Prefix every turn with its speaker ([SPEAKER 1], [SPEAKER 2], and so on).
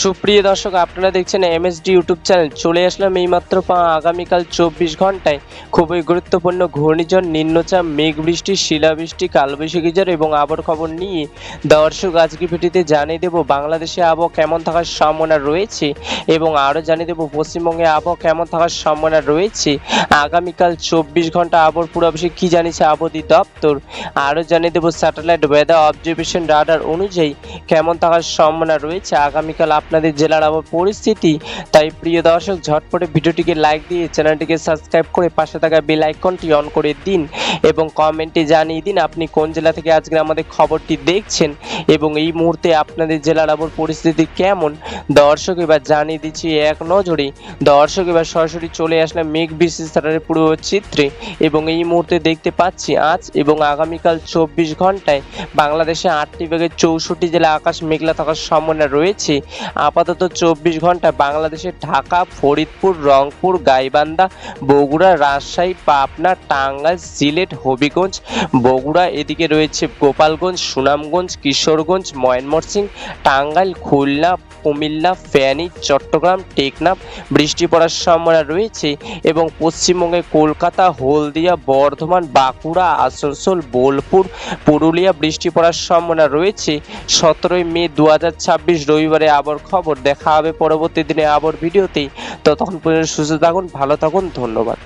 [SPEAKER 1] সুপ্রিয় দর্শক, আপনারা দেখছেন এমএসডি ইউটিউব চ্যানেল। চলে আসলাম এইমাত্র আগামীকাল 24 ঘন্টায় খুবই গুরুত্বপূর্ণ ঘূর্ণিঝড়, নিম্নচাপ, মেঘ বৃষ্টি, শিলাবৃষ্টি, কালবৈশাখী ঝড় এবং আবহাওয়ার খবর নিয়ে। দর্শক, আজকে ভিডিওতে জানিয়ে দেব বাংলাদেশে আবহাওয়া কেমন থাকার সম্ভাবনা রয়েছে এবং আরও জানিয়ে দেব পশ্চিমবঙ্গে আবহাওয়া কেমন থাকার সম্ভাবনা রয়েছে। আগামীকাল 24 ঘন্টা আবহাওয়ার পূর্বাভাসে কী জানিয়েছে আবহাওয়া দপ্তর। আরও জানিয়ে দেব স্যাটেলাইট ওয়েদার অবজারভেশন রাডার অনুযায়ী কেমন থাকার সম্ভাবনা রয়েছে আগামীকাল আপনাদের জেলার আবহাওয়ার পরিস্থিতি। তাই প্রিয় দর্শক, ঝটপটে ভিডিওটিকে লাইক দিয়ে চ্যানেলটিকে সাবস্ক্রাইব করে পাশে থাকা বেল আইকনটি অন করে দিন এবং কমেন্টে জানিয়ে দিন আপনি কোন জেলা থেকে আজকে আমাদের খবরটি দেখছেন এবং এই মুহূর্তে আপনাদের জেলার আবহাওয়ার পরিস্থিতি কেমন। দর্শক, এবার জানিয়ে দিচ্ছি এক নজরে। দর্শক, এবার সরাসরি চলে আসলাম মেঘ বৃষ্টির স্যাটেলাইটের পুরো চিত্রে এবং এই মুহূর্তে দেখতে পাচ্ছি আজ এবং আগামীকাল 24 ঘন্টায় বাংলাদেশে 8টি বিভাগের 64 জেলা আকাশ মেঘলা থাকার সম্ভাবনা রয়েছে। আপাতত 24 ঘন্টা বাংলাদেশের ঢাকা, ফরিদপুর, রংপুর, গাইবান্ধা, বগুড়া, রাজশাহী, পাবনা, টাঙ্গাইল, সিলেট, হবিগঞ্জ, বগুড়া, এদিকে রয়েছে গোপালগঞ্জ, সুনামগঞ্জ, কিশোরগঞ্জ, ময়মনসিংহ, টাঙ্গাইল, খুলনা, কুমিল্লা, ফেনী, চট্টগ্রাম, টেকনাফ বৃষ্টি পড়ার সম্ভাবনা রয়েছে এবং পশ্চিমবঙ্গে কলকাতা, হলদিয়া, বর্ধমান, বাঁকুড়া, আসানসোল, বোলপুর, পুরুলিয়া বৃষ্টি পড়ার সম্ভাবনা রয়েছে। 17 মে 2026 রবিবারে আবহাওয়ার খবর। দেখা হবে পরবর্তী দিনে আবহাওয়ার ভিডিওতে। ততক্ষণ পর্যন্ত সুস্থ থাকুন, ভালো থাকুন, ধন্যবাদ।